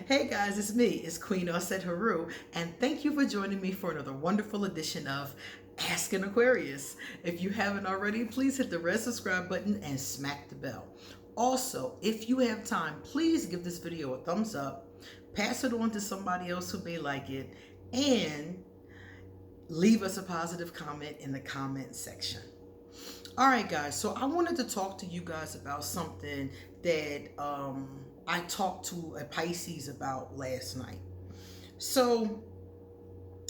Hey guys, it's me, it's Queen Osset Haru, and thank you for joining me for another wonderful edition of Ask an Aquarius. If you haven't already, please hit the red subscribe button and smack the bell. Also, if you have time, please give this video a thumbs up, pass it on to somebody else who may like it, and leave us a positive comment in the comment section. All right, guys, so I wanted to talk to you guys about something that I talked to a Pisces about last night. So,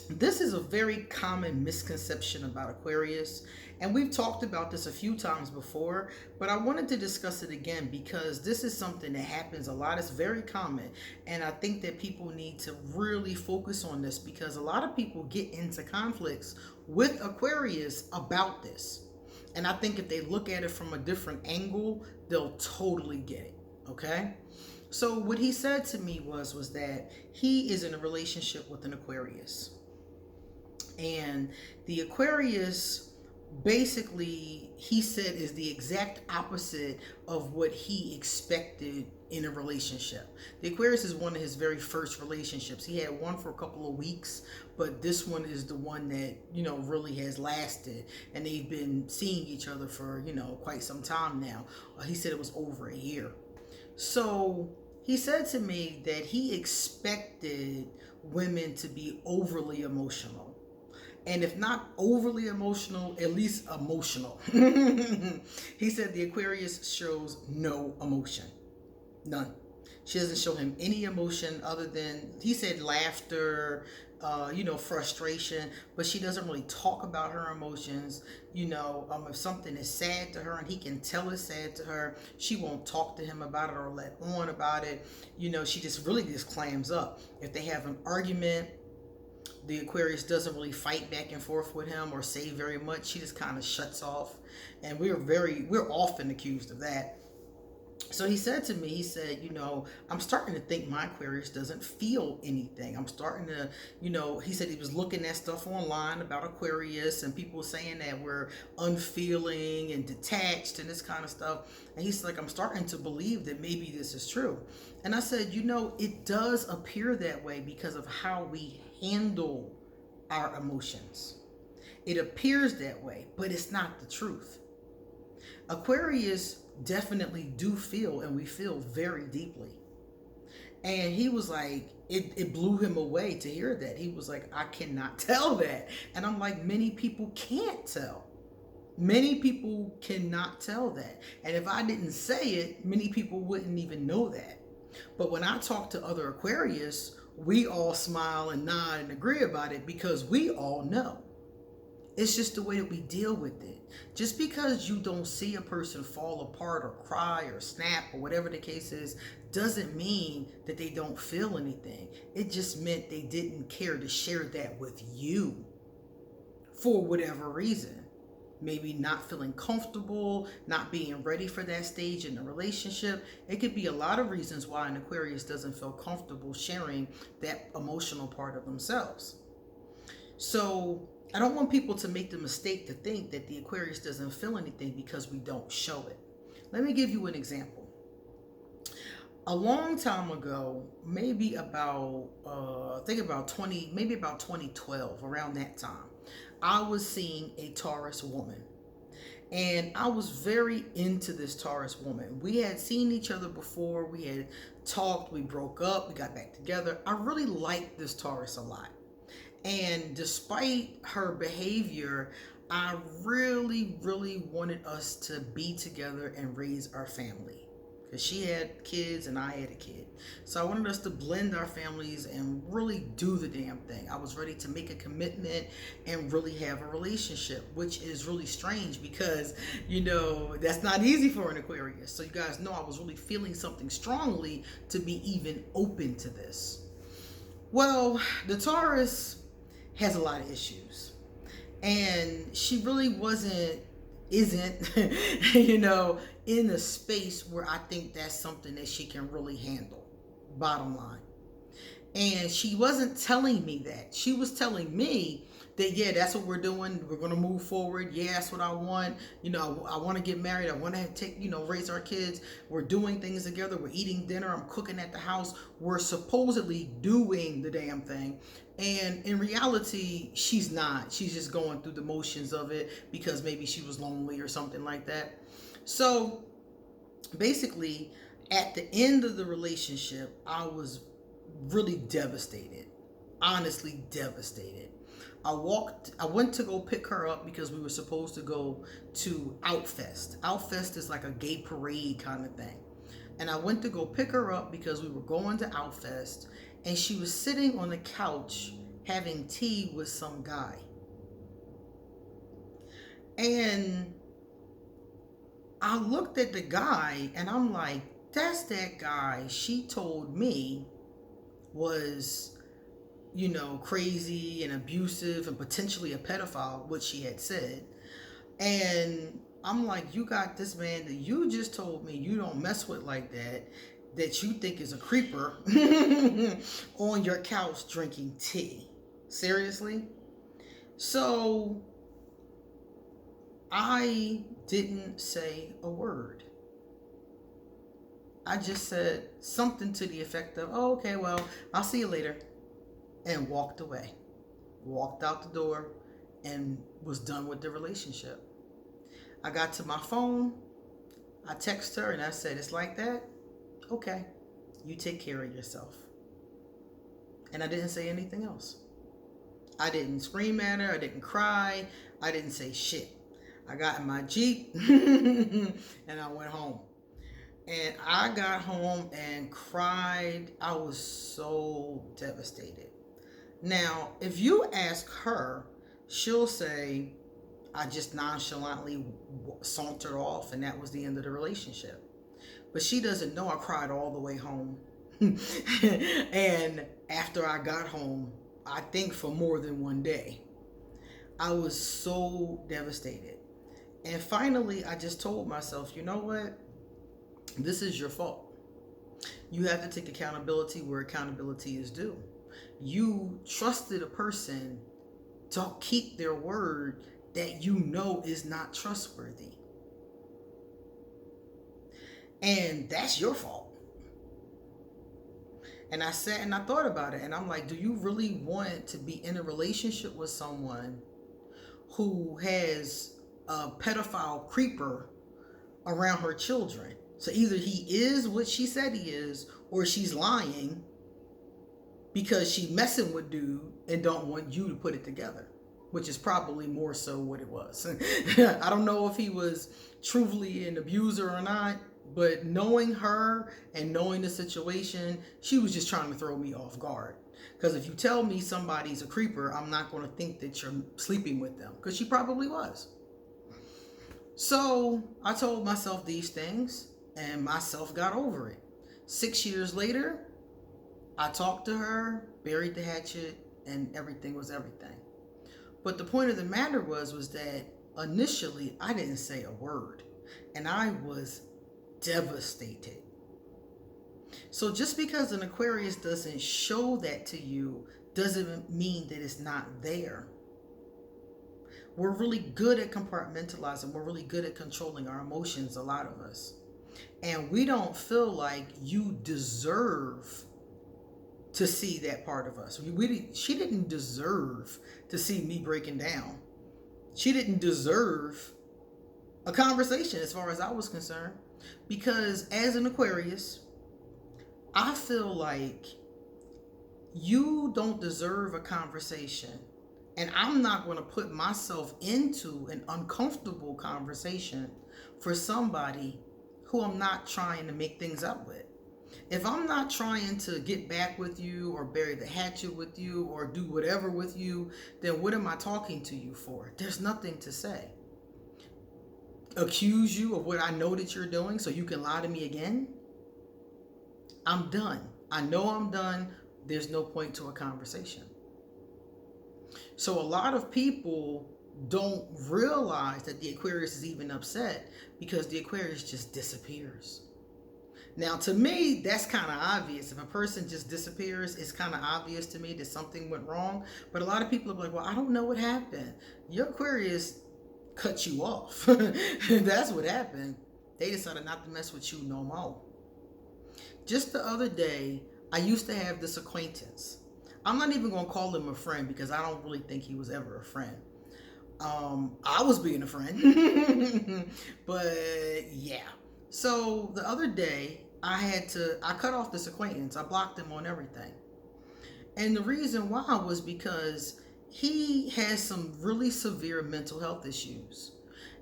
this is a very common misconception about Aquarius, and we've talked about this a few times before, but I wanted to discuss it again because this is something that happens a lot. It's very common, and I think that people need to really focus on this because a lot of people get into conflicts with Aquarius about this. And I think if they look at it from a different angle, they'll totally get it. Okay? So what he said to me was that he is in a relationship with an Aquarius. And the Aquarius basically, he said, is the exact opposite of what he expected in a relationship. The Aquarius is one of his very first relationships. He had one for a couple of weeks, but this one is the one that, really has lasted. And they've been seeing each other for, quite some time now. He said it was over a year. So he said to me that he expected women to be overly emotional. And if not overly emotional, at least emotional. He said the Aquarius shows no emotion. None. She doesn't show him any emotion other than, he said, laughter, frustration, but she doesn't really talk about her emotions. If something is sad to her and he can tell it's sad to her, she won't talk to him about it or let on about it. She just really just clams up. If they have an argument, the Aquarius doesn't really fight back and forth with him or say very much. She just kind of shuts off. And we're often accused of that. So he said to me, he said, I'm starting to think my Aquarius doesn't feel anything. I'm starting to, he said he was looking at stuff online about Aquarius and people saying that we're unfeeling and detached and this kind of stuff. And he's like, I'm starting to believe that maybe this is true. And I said, it does appear that way because of how we handle our emotions. It appears that way, but it's not the truth. Aquarius definitely do feel, and we feel very deeply. And he was like, it blew him away to hear that. He was like, I cannot tell that. And I'm like, many people can't tell. Many people cannot tell that. And if I didn't say it, many people wouldn't even know that. But when I talk to other Aquarius, we all smile and nod and agree about it because we all know. It's just the way that we deal with it. Just because you don't see a person fall apart or cry or snap or whatever the case is, doesn't mean that they don't feel anything. It just meant they didn't care to share that with you for whatever reason. Maybe not feeling comfortable, not being ready for that stage in the relationship. It could be a lot of reasons why an Aquarius doesn't feel comfortable sharing that emotional part of themselves. So I don't want people to make the mistake to think that the Aquarius doesn't feel anything because we don't show it. Let me give you an example. A long time ago, maybe about, maybe about 2012, around that time, I was seeing a Taurus woman. And I was very into this Taurus woman. We had seen each other before. We had talked. We broke up. We got back together. I really liked this Taurus a lot. And despite her behavior, I really, really wanted us to be together and raise our family. Because she had kids and I had a kid. So I wanted us to blend our families and really do the damn thing. I was ready to make a commitment and really have a relationship, which is really strange because, that's not easy for an Aquarius. So you guys know I was really feeling something strongly to be even open to this. Well, the Taurus has a lot of issues, and she really isn't in a space where I think that's something that she can really handle, bottom line. And she wasn't telling me that. She was telling me that, yeah, that's what we're doing. We're going to move forward. Yeah, that's what I want. I want to get married. I want to take, raise our kids. We're doing things together. We're eating dinner. I'm cooking at the house. We're supposedly doing the damn thing. And in reality, she's not. She's just going through the motions of it because maybe she was lonely or something like that. So basically, at the end of the relationship, I was really devastated. Honestly devastated. I went to go pick her up because we were supposed to go to Outfest. Outfest is like a gay parade kind of thing. And I went to go pick her up because we were going to Outfest, and she was sitting on the couch having tea with some guy. And I looked at the guy and I'm like, that's that guy she told me was, crazy and abusive and potentially a pedophile, what she had said. And I'm like, you got this man that you just told me you don't mess with like that you think is a creeper on your couch drinking tea. Seriously? So I didn't say a word. I just said something to the effect of, oh, okay, well, I'll see you later. And walked away. Walked out the door and was done with the relationship. I got to my phone. I texted her and I said, it's like that? Okay. You take care of yourself. And I didn't say anything else. I didn't scream at her. I didn't cry. I didn't say shit. I got in my Jeep and I went home. And I got home and cried. I was so devastated. Now, if you ask her, she'll say, I just nonchalantly sauntered off and that was the end of the relationship. But she doesn't know I cried all the way home. And after I got home, I think for more than one day, I was so devastated. And finally, I just told myself, you know what? This is your fault. You have to take accountability where accountability is due. You trusted a person to keep their word that you know is not trustworthy. And that's your fault. And I sat and I thought about it. And I'm like, do you really want to be in a relationship with someone who has a pedophile creeper around her children? So either he is what she said he is, or she's lying because she messing with dude and don't want you to put it together, which is probably more so what it was. I don't know if he was truthfully an abuser or not, but knowing her and knowing the situation, she was just trying to throw me off guard. Because if you tell me somebody's a creeper, I'm not going to think that you're sleeping with them, because she probably was. So I told myself these things and myself got over it. 6 years later, I talked to her, buried the hatchet, and everything was everything. But the point of the matter was that initially I didn't say a word, and I was devastated. So just because an Aquarius doesn't show that to you doesn't mean that it's not there. We're really good at compartmentalizing. We're really good at controlling our emotions, a lot of us. And we don't feel like you deserve to see that part of us. She didn't deserve to see me breaking down. She didn't deserve a conversation as far as I was concerned. Because as an Aquarius, I feel like you don't deserve a conversation. And I'm not going to put myself into an uncomfortable conversation for somebody who I'm not trying to make things up with. If I'm not trying to get back with you or bury the hatchet with you or do whatever with you, then what am I talking to you for? There's nothing to say. Accuse you of what I know that you're doing so you can lie to me again? I'm done. I know I'm done. There's no point to a conversation. So a lot of people don't realize that the Aquarius is even upset because the Aquarius just disappears. Now, to me, that's kind of obvious. If a person just disappears, it's kind of obvious to me that something went wrong. But a lot of people are like, well, I don't know what happened. Your Aquarius cut you off. That's what happened. They decided not to mess with you no more. Just the other day, I used to have this acquaintance. I'm not even going to call him a friend because I don't really think he was ever a friend. I was being a friend. But yeah. So the other day, I cut off this acquaintance. I blocked him on everything. And the reason why was because he has some really severe mental health issues.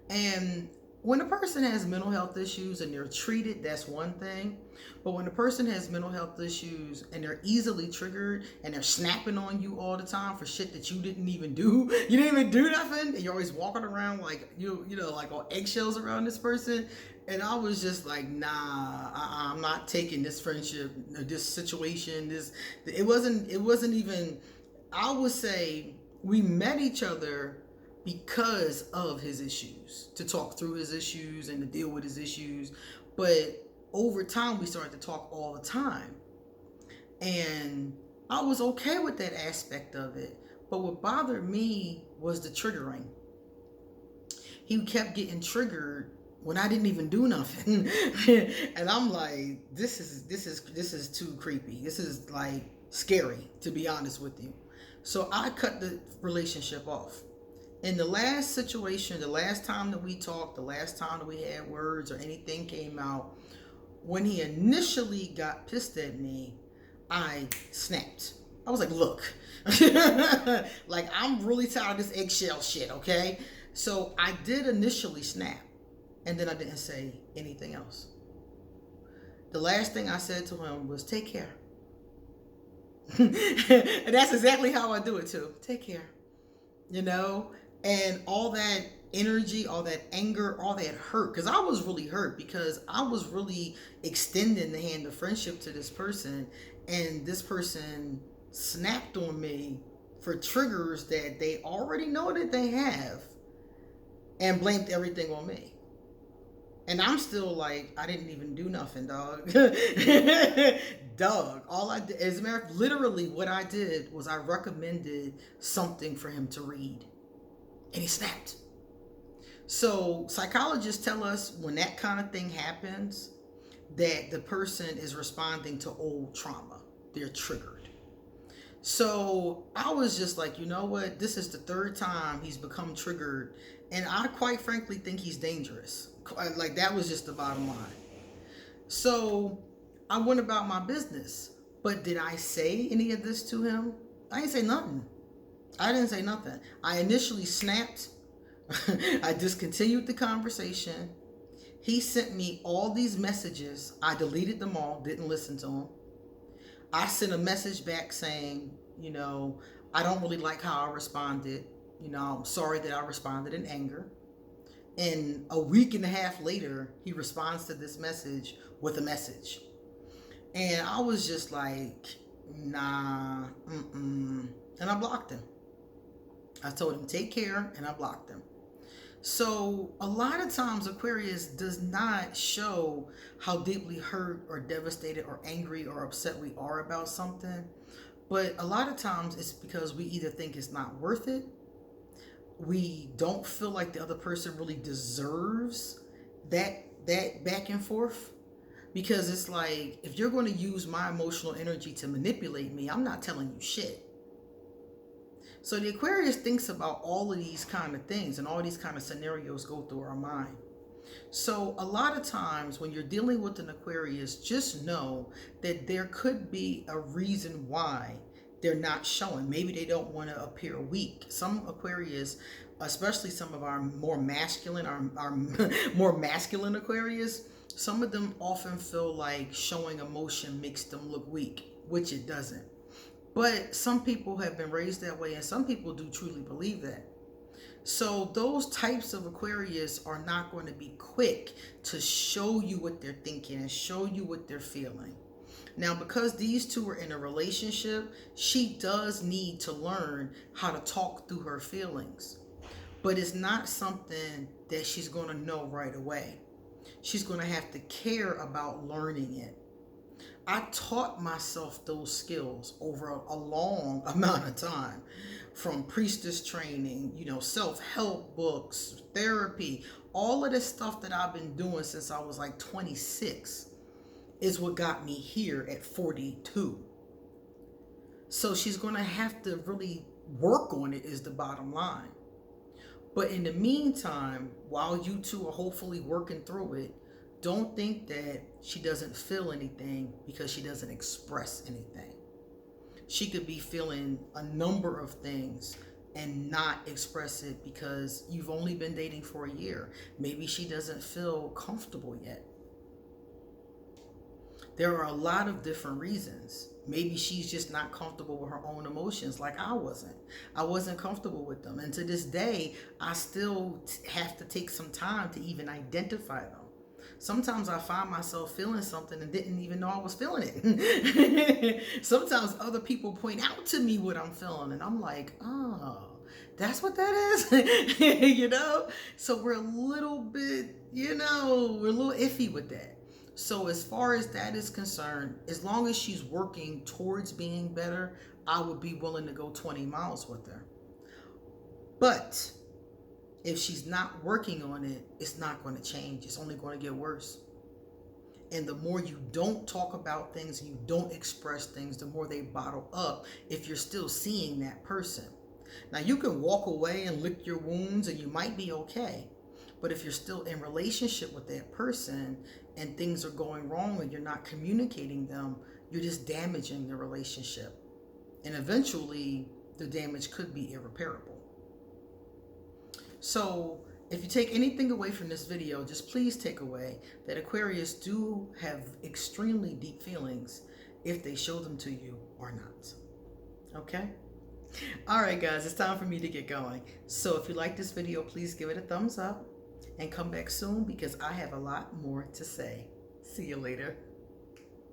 And when a person has mental health issues and they're treated, that's one thing. But when a person has mental health issues and they're easily triggered and they're snapping on you all the time for shit that you didn't even do, you didn't even do nothing, and you're always walking around like you know, like on eggshells around this person. And I was just like, nah, I'm not taking this friendship, this situation. It wasn't even. I would say we met each other because of his issues, to talk through his issues and to deal with his issues. But over time, we started to talk all the time. And I was okay with that aspect of it. But what bothered me was the triggering. He kept getting triggered when I didn't even do nothing. And I'm like, this is too creepy. This is like scary, to be honest with you. So I cut the relationship off. In the last situation, the last time that we talked, the last time that we had words or anything came out, when he initially got pissed at me, I snapped. I was like, look, like, I'm really tired of this eggshell shit, okay? So I did initially snap, and then I didn't say anything else. The last thing I said to him was, take care. And that's exactly how I do it too. Take care. You know? And all that energy, all that anger, all that hurt, because I was really hurt, because I was really extending the hand of friendship to this person, and this person snapped on me for triggers that they already know that they have, and blamed everything on me. And I'm still like, I didn't even do nothing, dog. Dog, all I did, as a matter of fact, literally what I did was I recommended something for him to read, and he snapped. So psychologists tell us when that kind of thing happens, that the person is responding to old trauma. They're triggered. So I was just like, you know what? This is the third time he's become triggered. And I quite frankly think he's dangerous. Like, that was just the bottom line. So I went about my business. But did I say any of this to him? I didn't say nothing. I didn't say nothing. I initially snapped. I discontinued the conversation. He sent me all these messages. I deleted them all, didn't listen to him. I sent a message back saying, you know, I don't really like how I responded. You know, I'm sorry that I responded in anger. And a week and a half later, he responds to this message with a message. And I was just like, nah, And I blocked him. I told him, take care, and I blocked him. So a lot of times Aquarius does not show how deeply hurt or devastated or angry or upset we are about something. But a lot of times it's because we either think it's not worth it, we don't feel like the other person really deserves that back and forth. Because it's like, if you're going to use my emotional energy to manipulate me, I'm not telling you shit. So the Aquarius thinks about all of these kind of things, and all these kind of scenarios go through our mind. So a lot of times when you're dealing with an Aquarius, just know that there could be a reason why they're not showing. Maybe they don't want to appear weak. Some Aquarius, especially some of our more masculine, our more masculine Aquarius, some of them often feel like showing emotion makes them look weak, which it doesn't. But some people have been raised that way, and some people do truly believe that. So those types of Aquarius are not going to be quick to show you what they're thinking and show you what they're feeling. Now, because these two are in a relationship, she does need to learn how to talk through her feelings. But it's not something that she's going to know right away. She's going to have to care about learning it. I taught myself those skills over a long amount of time, from priestess training, self-help books, therapy, all of this stuff that I've been doing since I was like 26 is what got me here at 42. So she's going to have to really work on it, is the bottom line. But in the meantime, while you two are hopefully working through it, don't think that she doesn't feel anything because she doesn't express anything. She could be feeling a number of things and not express it because you've only been dating for a year. Maybe she doesn't feel comfortable yet. There are a lot of different reasons. Maybe she's just not comfortable with her own emotions like I wasn't. I wasn't comfortable with them. And to this day, I still have to take some time to even identify them. Sometimes I find myself feeling something and didn't even know I was feeling it. Sometimes other people point out to me what I'm feeling and I'm like, oh, that's what that is. So we're a little bit, we're a little iffy with that. So as far as that is concerned, as long as she's working towards being better, I would be willing to go 20 miles with her. But if she's not working on it, it's not going to change. It's only going to get worse. And the more you don't talk about things and you don't express things, the more they bottle up if you're still seeing that person. Now, you can walk away and lick your wounds and you might be okay. But if you're still in relationship with that person and things are going wrong and you're not communicating them, you're just damaging the relationship. And eventually, the damage could be irreparable. So if you take anything away from this video, just please take away that Aquarius do have extremely deep feelings if they show them to you or not. Okay? All right, guys, it's time for me to get going. So if you like this video, please give it a thumbs up and come back soon because I have a lot more to say. See you later.